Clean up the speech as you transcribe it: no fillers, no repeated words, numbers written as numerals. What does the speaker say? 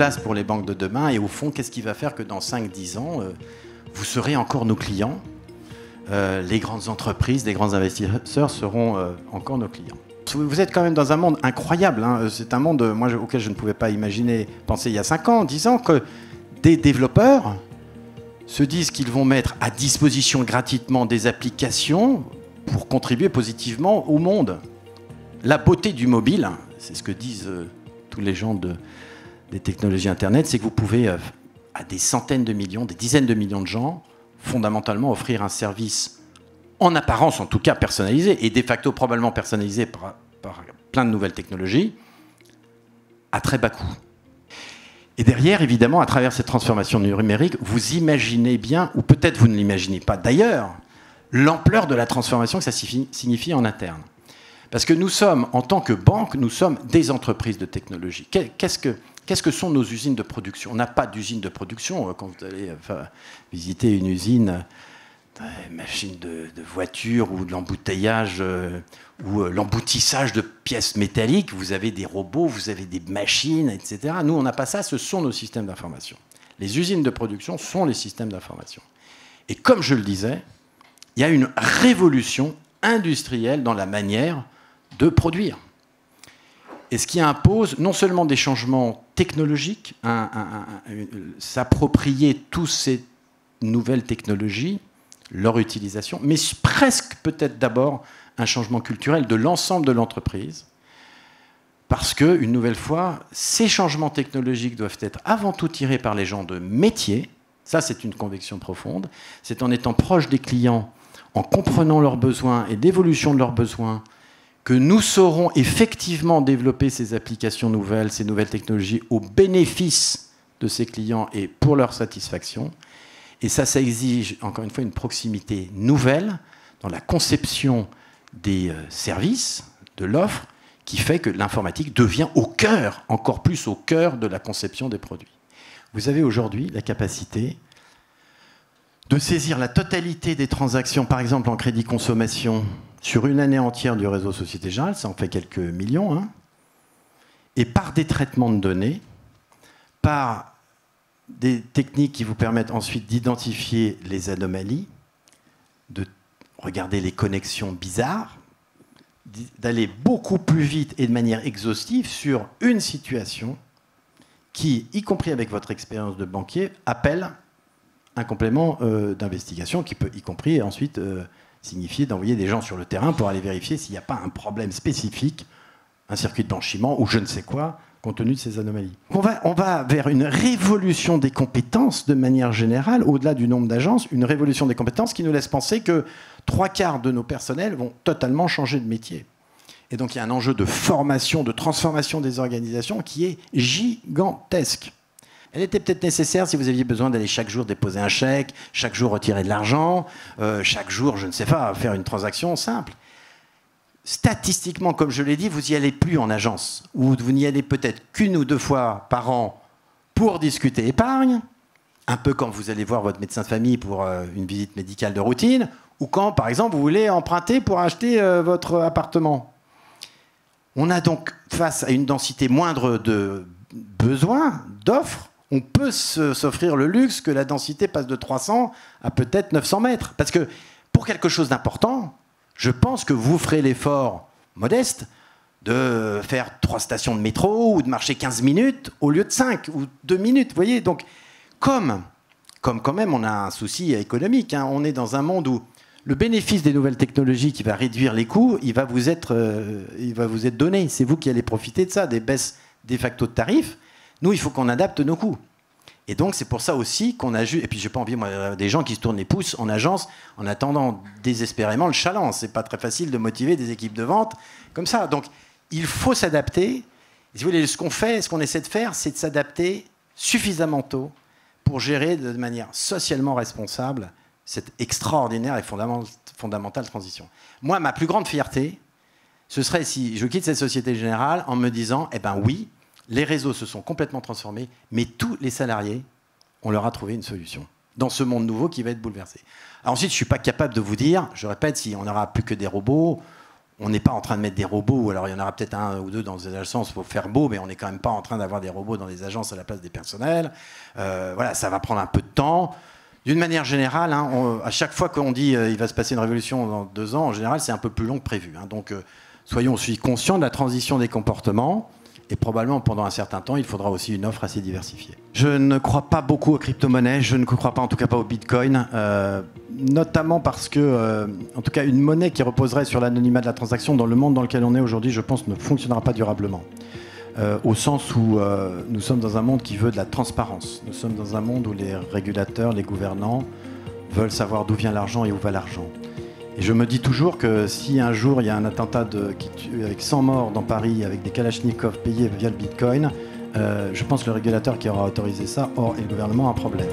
place pour les banques de demain. Et au fond, qu'est-ce qui va faire que dans 5-10 ans, vous serez encore nos clients? Les grandes entreprises, les grands investisseurs seront encore nos clients. Vous êtes quand même dans un monde incroyable. Hein. C'est un monde auquel je ne pouvais pas imaginer, penser il y a 5 ans, 10 ans, que des développeurs se disent qu'ils vont mettre à disposition gratuitement des applications pour contribuer positivement au monde. La beauté du mobile, c'est ce que disent tous les gens des technologies Internet, c'est que vous pouvez, à des centaines de millions, des dizaines de millions de gens, fondamentalement offrir un service, en apparence en tout cas personnalisé, et de facto probablement personnalisé par plein de nouvelles technologies, à très bas coût. Et derrière, évidemment, à travers cette transformation numérique, vous imaginez bien, ou peut-être vous ne l'imaginez pas d'ailleurs, l'ampleur de la transformation que ça signifie en interne. Parce que nous sommes, en tant que banque, nous sommes des entreprises de technologie. Qu'est-ce que sont nos usines de production? On n'a pas d'usine de production. Quand vous allez visiter une usine, machine de voiture ou de l'embouteillage ou l'emboutissage de pièces métalliques, vous avez des robots, vous avez des machines, etc. Nous, on n'a pas ça, ce sont nos systèmes d'information. Les usines de production sont les systèmes d'information. Et comme je le disais, il y a une révolution industrielle dans la manière de produire. Et ce qui impose non seulement des changements technologiques, s'approprier toutes ces nouvelles technologies, leur utilisation, mais presque peut-être d'abord un changement culturel de l'ensemble de l'entreprise, parce que, une nouvelle fois, ces changements technologiques doivent être avant tout tirés par les gens de métier. Ça, c'est une conviction profonde. C'est en étant proche des clients, en comprenant leurs besoins et l'évolution de leurs besoins, que nous saurons effectivement développer ces applications nouvelles, ces nouvelles technologies au bénéfice de ces clients et pour leur satisfaction. Et ça exige, encore une fois, une proximité nouvelle dans la conception des services, de l'offre, qui fait que l'informatique devient au cœur, encore plus au cœur de la conception des produits. Vous avez aujourd'hui la capacité de saisir la totalité des transactions, par exemple en crédit consommation, sur une année entière du réseau Société Générale, ça en fait quelques millions, hein, et par des traitements de données, par des techniques qui vous permettent ensuite d'identifier les anomalies, de regarder les connexions bizarres, d'aller beaucoup plus vite et de manière exhaustive sur une situation qui, y compris avec votre expérience de banquier, appelle un complément d'investigation qui peut, y compris ensuite, signifier d'envoyer des gens sur le terrain pour aller vérifier s'il n'y a pas un problème spécifique, un circuit de blanchiment ou je ne sais quoi, compte tenu de ces anomalies. On va vers une révolution des compétences de manière générale, au-delà du nombre d'agences, une révolution des compétences qui nous laisse penser que 3/4 de nos personnels vont totalement changer de métier. Et donc il y a un enjeu de formation, de transformation des organisations qui est gigantesque. Elle était peut-être nécessaire si vous aviez besoin d'aller chaque jour déposer un chèque, chaque jour retirer de l'argent, chaque jour, je ne sais pas, faire une transaction simple. Statistiquement, comme je l'ai dit, vous n'y allez plus en agence, ou vous n'y allez peut-être qu'une ou deux fois par an pour discuter épargne, un peu quand vous allez voir votre médecin de famille pour une visite médicale de routine, ou quand, par exemple, vous voulez emprunter pour acheter votre appartement. On a donc, face à une densité moindre de besoins, d'offres, on peut s'offrir le luxe que la densité passe de 300 à peut-être 900 mètres. Parce que pour quelque chose d'important, je pense que vous ferez l'effort modeste de faire 3 stations de métro ou de marcher 15 minutes au lieu de 5 ou 2 minutes. Vous voyez, donc, comme quand même on a un souci économique, hein, on est dans un monde où le bénéfice des nouvelles technologies qui va réduire les coûts, il va vous être donné. C'est vous qui allez profiter de ça, des baisses de facto de tarifs. Nous, il faut qu'on adapte nos coûts. Et donc, c'est pour ça aussi qu'on a juste... Et puis, j'ai pas envie, moi, des gens qui se tournent les pouces en agence en attendant désespérément le chaland. C'est pas très facile de motiver des équipes de vente comme ça. Donc, il faut s'adapter. Et si vous voulez, ce qu'on essaie de faire, c'est de s'adapter suffisamment tôt pour gérer de manière socialement responsable cette extraordinaire et fondamentale transition. Moi, ma plus grande fierté, ce serait si je quitte cette Société Générale en me disant, eh ben oui, les réseaux se sont complètement transformés, mais tous les salariés, on leur a trouvé une solution dans ce monde nouveau qui va être bouleversé. Alors ensuite, je ne suis pas capable de vous dire, je répète, si on n'aura plus que des robots, On n'est pas en train de mettre des robots, alors il y en aura peut-être un ou deux dans des agences pour faire beau, mais on n'est quand même pas en train d'avoir des robots dans les agences à la place des personnels. Voilà, ça va prendre un peu de temps. D'une manière générale, hein, à chaque fois qu'on dit il va se passer une révolution dans 2 ans, en général, c'est un peu plus long que prévu. Hein. Donc, soyons aussi conscients de la transition des comportements. Et probablement, pendant un certain temps, il faudra aussi une offre assez diversifiée. Je ne crois pas beaucoup aux crypto-monnaies. Je ne crois pas, en tout cas pas au Bitcoin. Notamment parce que, en tout cas, une monnaie qui reposerait sur l'anonymat de la transaction dans le monde dans lequel on est aujourd'hui, je pense, ne fonctionnera pas durablement. Au sens où nous sommes dans un monde qui veut de la transparence. Nous sommes dans un monde où les régulateurs, les gouvernants veulent savoir d'où vient l'argent et où va l'argent. Et je me dis toujours que si un jour il y a un attentat avec 100 morts dans Paris, avec des kalachnikovs payés via le Bitcoin, je pense que le régulateur qui aura autorisé ça, et le gouvernement, a un problème.